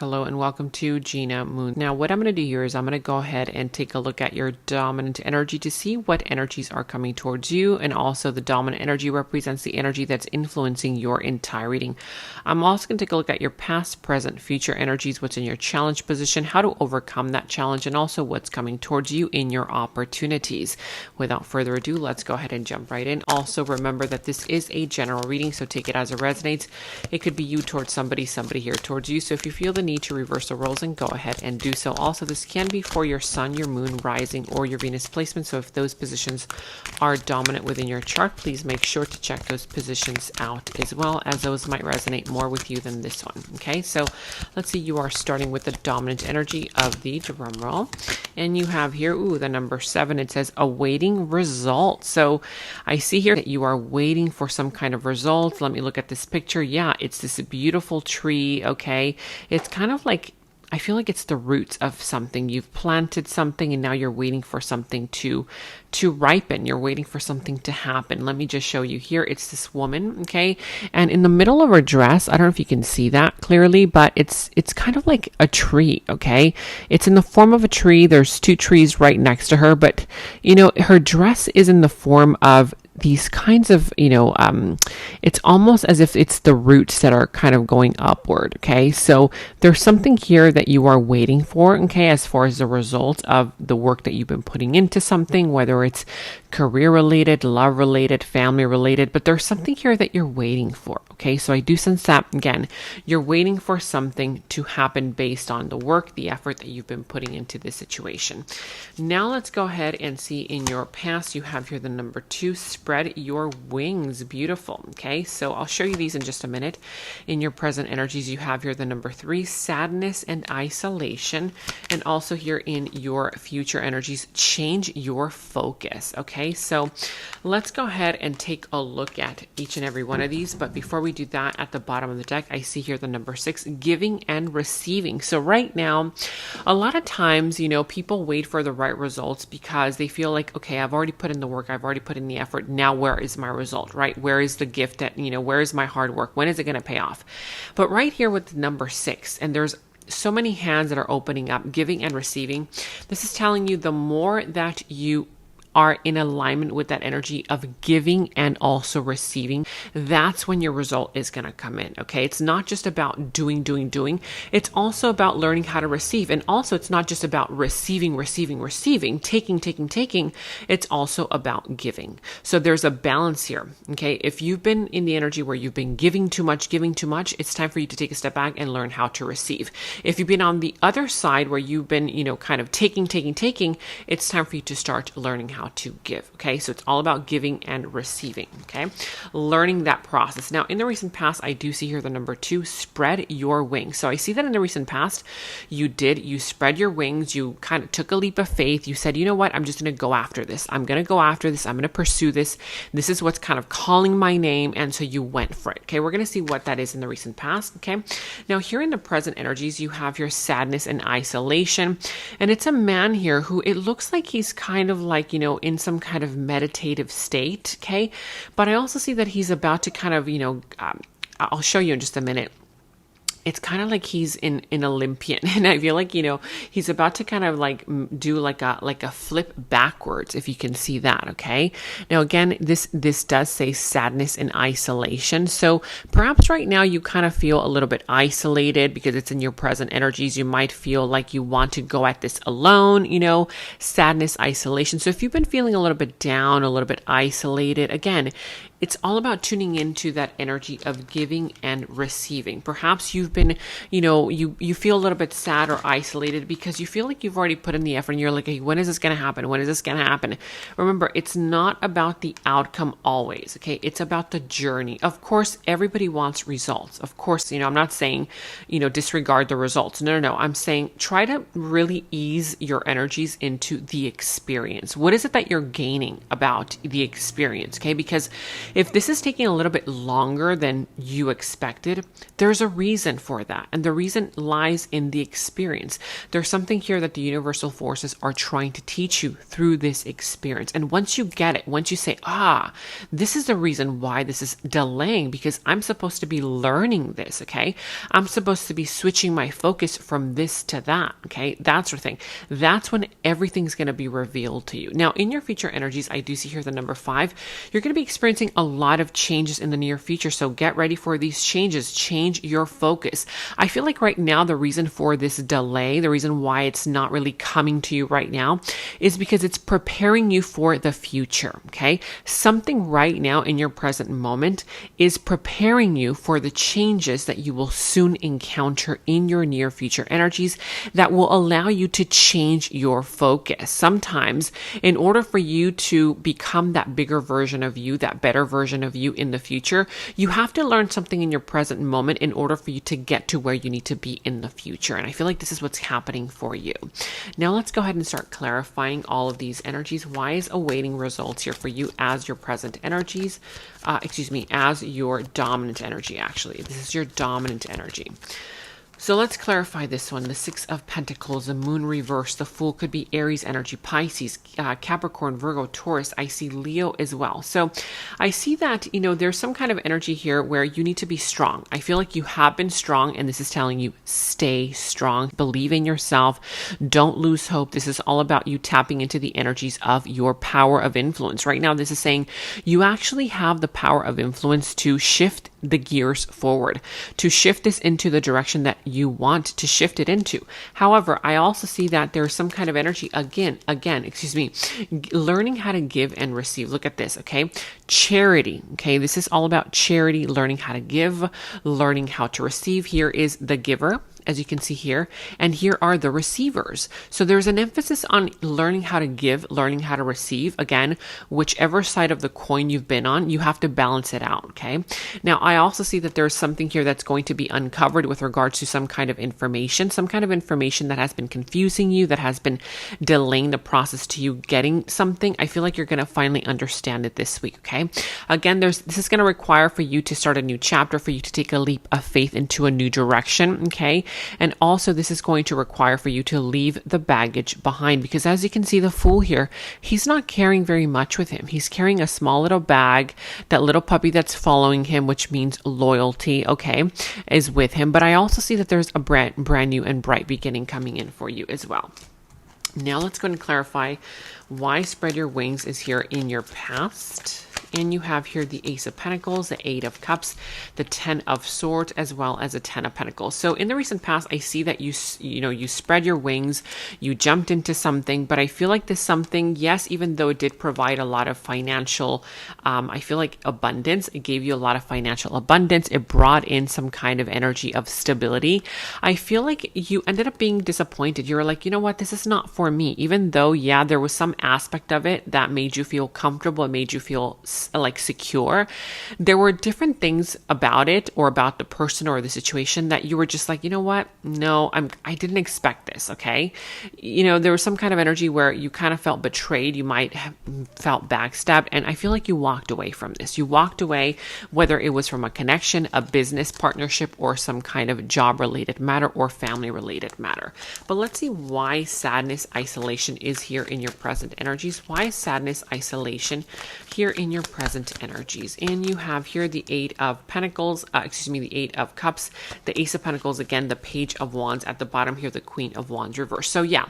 Hello and welcome to Gena Moon. Now what I'm going to do here is I'm going to go ahead and take a look at your dominant energy to see what energies are coming towards you, and also the dominant energy represents the energy that's influencing your entire reading. I'm also going to take a look at your past, present, future energies, what's in your challenge position, how to overcome that challenge, and also what's coming towards you in your opportunities. Without further ado, let's go ahead and jump right in. Also remember that this is a general reading, so take it as it resonates. It could be you towards somebody here towards you. So if you feel the need to reverse the roles, and go ahead and do so. Also, this can be for your sun, your moon, rising, or your Venus placement. So if those positions are dominant within your chart, please make sure to check those positions out as well, as those might resonate more with you than this one. Okay, so let's see, you are starting with the dominant energy of the drum roll, and you have here, the number 7. It says awaiting results. So I see here that you are waiting for some kind of results. Let me look at this picture. Yeah, it's this beautiful tree. Okay, it's kind of like, I feel like it's the roots of something. You've planted something and now you're waiting for something to ripen. You're waiting for something to happen. Let me just show you here. It's this woman, okay? And in the middle of her dress, I don't know if you can see that clearly, but it's kind of like a tree, okay? It's in the form of a tree. There's 2 trees right next to her, but her dress is in the form of these kinds of, it's almost as if it's the roots that are kind of going upward. Okay. So there's something here that you are waiting for. Okay. As far as the result of the work that you've been putting into something, whether it's career related, love related, family related, but there's something here that you're waiting for. Okay. So I do sense that, again, you're waiting for something to happen based on the work, the effort that you've been putting into this situation. Now let's go ahead and see in your past, you have here the number 2, spread your wings. Beautiful. Okay, so I'll show you these in just a minute. In your present energies, you have here the number 3, sadness and isolation. And also here in your future energies, change your focus. Okay, so let's go ahead and take a look at each and every one of these. But before we do that, at the bottom of the deck, I see here the number 6, giving and receiving. So right now, a lot of times, people wait for the right results because they feel like, okay, I've already put in the work, I've already put in the effort. Now where is my result, right? Where is the gift that, where is my hard work? When is it going to pay off? But right here with the number 6, and there's so many hands that are opening up, giving and receiving. This is telling you the more that you are in alignment with that energy of giving and also receiving, that's when your result is going to come in. Okay. It's not just about doing. It's also about learning how to receive. And also it's not just about receiving, taking. It's also about giving. So there's a balance here. Okay. If you've been in the energy where you've been giving too much, it's time for you to take a step back and learn how to receive. If you've been on the other side where you've been, kind of taking, it's time for you to start learning how to give. Okay, so it's all about giving and receiving. Okay, learning that process. Now, in the recent past, I do see here the number 2, spread your wings. So I see that in the recent past, you spread your wings. You kind of took a leap of faith. You said, you know what? I'm just going to go after this. I'm going to pursue this. This is what's kind of calling my name. And so you went for it. Okay, we're going to see what that is in the recent past. Okay, now here in the present energies, you have your sadness and isolation. And it's a man here who it looks like he's kind of like, in some kind of meditative state. Okay. But I also see that he's about to kind of, I'll show you in just a minute. It's kind of like he's in Olympian, and I feel like, he's about to kind of like do like a flip backwards, if you can see that. Okay. Now, again, this does say sadness and isolation. So perhaps right now you kind of feel a little bit isolated because it's in your present energies. You might feel like you want to go at this alone, sadness, isolation. So if you've been feeling a little bit down, a little bit isolated, again, it's all about tuning into that energy of giving and receiving. Perhaps you've been, you feel a little bit sad or isolated because you feel like you've already put in the effort and you're like, hey, when is this going to happen? When is this going to happen? Remember, it's not about the outcome always. Okay. It's about the journey. Of course, everybody wants results. Of course, I'm not saying, disregard the results. No. I'm saying try to really ease your energies into the experience. What is it that you're gaining about the experience? Okay. Because If this is taking a little bit longer than you expected, there's a reason for that. And the reason lies in the experience. There's something here that the universal forces are trying to teach you through this experience. And once you get it, once you say, this is the reason why this is delaying, because I'm supposed to be learning this, okay? I'm supposed to be switching my focus from this to that, okay? That sort of thing. That's when everything's going to be revealed to you. Now, in your future energies, I do see here the number 5. You're going to be experiencing a lot of changes in the near future. So get ready for these changes. Change your focus. I feel like right now, the reason for this delay, the reason why it's not really coming to you right now is because it's preparing you for the future, okay? Something right now in your present moment is preparing you for the changes that you will soon encounter in your near future energies that will allow you to change your focus. Sometimes, in order for you to become that bigger version of you, that better version of you in the future, you have to learn something in your present moment in order for you to get to where you need to be in the future. And I feel like this is what's happening for you. Now let's go ahead and start clarifying all of these energies. Why is awaiting results here for you as your present energies? As your dominant energy, actually. This is your dominant energy. So let's clarify this one. The 6 of Pentacles, the Moon reverse, the Fool could be Aries energy, Pisces, Capricorn, Virgo, Taurus. I see Leo as well. So I see that, there's some kind of energy here where you need to be strong. I feel like you have been strong, and this is telling you stay strong, believe in yourself, don't lose hope. This is all about you tapping into the energies of your power of influence. Right now, this is saying you actually have the power of influence to shift the gears forward, to shift this into the direction that you want to shift it into. However, I also see that there's some kind of energy learning how to give and receive. Look at this, okay? Charity, okay? This is all about charity, learning how to give, learning how to receive. Here is the giver, as you can see here, and here are the receivers. So there's an emphasis on learning how to give, learning how to receive. Again, whichever side of the coin you've been on, you have to balance it out, okay? Now, I also see that there's something here that's going to be uncovered with regards to some kind of information that has been confusing you, that has been delaying the process to you getting something. I feel like you're going to finally understand it this week, okay? Again, this is going to require for you to start a new chapter, for you to take a leap of faith into a new direction, okay? And also, this is going to require for you to leave the baggage behind, because as you can see, the Fool here, he's not carrying very much with him. He's carrying a small little bag. That little puppy that's following him, which means loyalty, okay, is with him. But I also see that there's a brand new and bright beginning coming in for you as well. Now let's go and clarify why Spread Your Wings is here in your past. And you have here the Ace of Pentacles, the 8 of Cups, the 10 of Swords, as well as a 10 of Pentacles. So in the recent past, I see that you spread your wings, you jumped into something, but I feel like this something, yes, even though it did provide a lot of financial, I feel like abundance, it gave you a lot of financial abundance. It brought in some kind of energy of stability. I feel like you ended up being disappointed. You were like, you know what, this is not for me. Even though, yeah, there was some aspect of it that made you feel comfortable, it made you feel like secure. There were different things about it, or about the person or the situation, that you were just like, you know what? No, I didn't expect this. Okay. There was some kind of energy where you kind of felt betrayed. You might have felt backstabbed. And I feel like you walked away from this. You walked away, whether it was from a connection, a business partnership, or some kind of job related matter or family related matter. But let's see why sadness, isolation is here in your present energies. Why is sadness, isolation here in your present energies? And you have here the 8 of Pentacles, the 8 of Cups, the Ace of Pentacles, again, the Page of Wands at the bottom here, the Queen of Wands reverse. So yeah,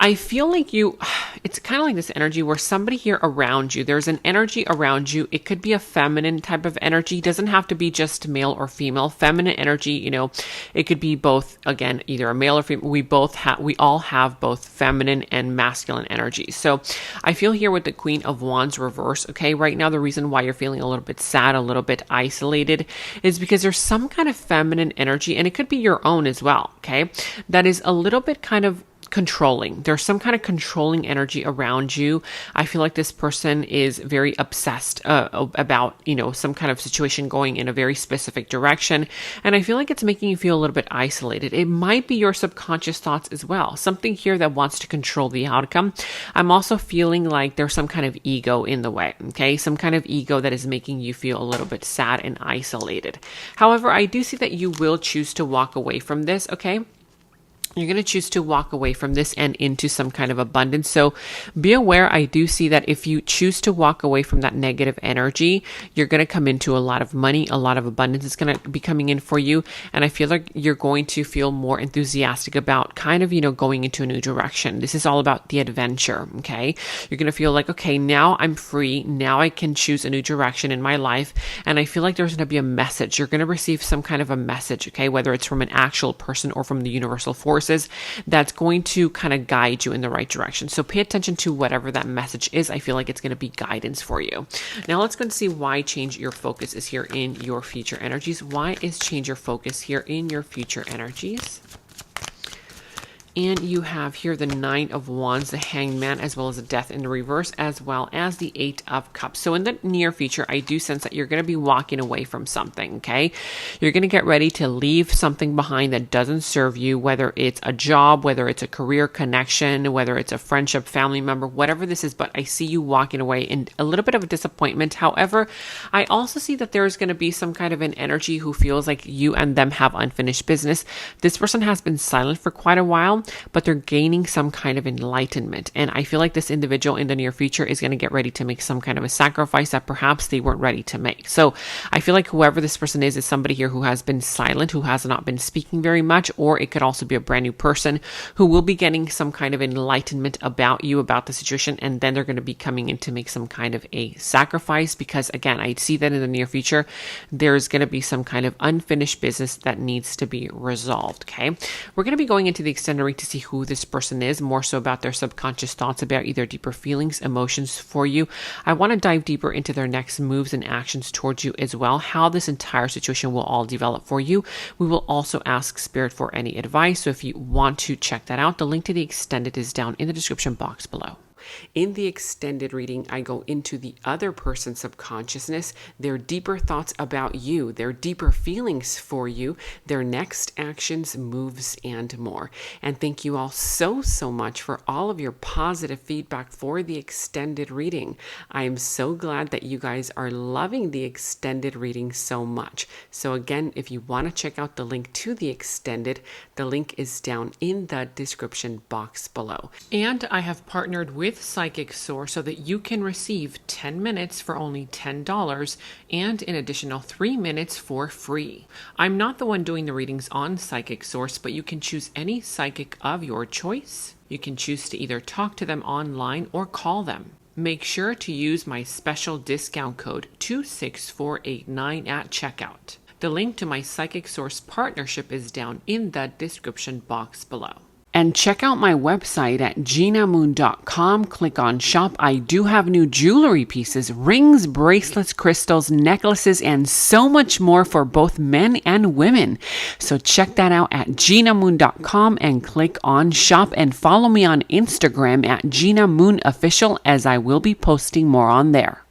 I feel like it's kind of like this energy where somebody here around you, there's an energy around you. It could be a feminine type of energy. It doesn't have to be just male or female. Feminine energy, it could be both, again, either a male or female. We all have both feminine and masculine energy. So I feel here with the Queen of Wands reverse, okay, right now, the reason why you're feeling a little bit sad, a little bit isolated, is because there's some kind of feminine energy, and it could be your own as well, okay, that is a little bit kind of controlling. There's some kind of controlling energy around you. I feel like this person is very obsessed about, some kind of situation going in a very specific direction. And I feel like it's making you feel a little bit isolated. It might be your subconscious thoughts as well. Something here that wants to control the outcome. I'm also feeling like there's some kind of ego in the way. Okay. Some kind of ego that is making you feel a little bit sad and isolated. However, I do see that you will choose to walk away from this. Okay. You're going to choose to walk away from this and into some kind of abundance. So be aware, I do see that if you choose to walk away from that negative energy, you're going to come into a lot of money, a lot of abundance is going to be coming in for you. And I feel like you're going to feel more enthusiastic about kind of, going into a new direction. This is all about the adventure. Okay. You're going to feel like, okay, now I'm free. Now I can choose a new direction in my life. And I feel like there's going to be a message. You're going to receive some kind of a message. Okay. Whether it's from an actual person or from the universal force, that's going to kind of guide you in the right direction. So pay attention to whatever that message is. I feel like it's going to be guidance for you. Now let's go and see why change your focus is here in your future energies. Why is change your focus here in your future energies? And you have here the Nine of Wands, the Hanged Man, as well as the Death in the reverse, as well as the Eight of Cups. So in the near future, I do sense that you're going to be walking away from something, okay? You're going to get ready to leave something behind that doesn't serve you, whether it's a job, whether it's a career connection, whether it's a friendship, family member, whatever this is, but I see you walking away in a little bit of a disappointment. However, I also see that there's going to be some kind of an energy who feels like you and them have unfinished business. This person has been silent for quite a while, but they're gaining some kind of enlightenment. And I feel like this individual in the near future is going to get ready to make some kind of a sacrifice that perhaps they weren't ready to make. So I feel like whoever this person is somebody here who has been silent, who has not been speaking very much, or it could also be a brand new person who will be getting some kind of enlightenment about you, about the situation, and then they're going to be coming in to make some kind of a sacrifice because, again, I see that in the near future, there's going to be some kind of unfinished business that needs to be resolved, okay? We're going to be going into the extended read to see who this person is, more so about their subconscious thoughts, about either deeper feelings, emotions for you. I want to dive deeper into their next moves and actions towards you as well, how this entire situation will all develop for you. We will also ask Spirit for any advice. So if you want to check that out, the link to the extended is down in the description box below. In the extended reading, I go into the other person's subconsciousness, their deeper thoughts about you, their deeper feelings for you, their next actions, moves, and more. And thank you all so much for all of your positive feedback for the extended reading. I am so glad that you guys are loving the extended reading so much. So again, if you want to check out the link to the extended, the link is down in the description box below. And I have partnered with Psychic Source so that you can receive 10 minutes for only $10 and an additional 3 minutes for free. I'm not the one doing the readings on Psychic Source, but you can choose any psychic of your choice. You can choose to either talk to them online or call them. Make sure to use my special discount code 26489 at checkout. The link to my Psychic Source partnership is down in the description box below. And check out my website at genamoon.com. Click on shop. I do have new jewelry pieces, rings, bracelets, crystals, necklaces, and so much more for both men and women. So check that out at genamoon.com and click on shop, and follow me on Instagram at Gena Moon Official, as I will be posting more on there.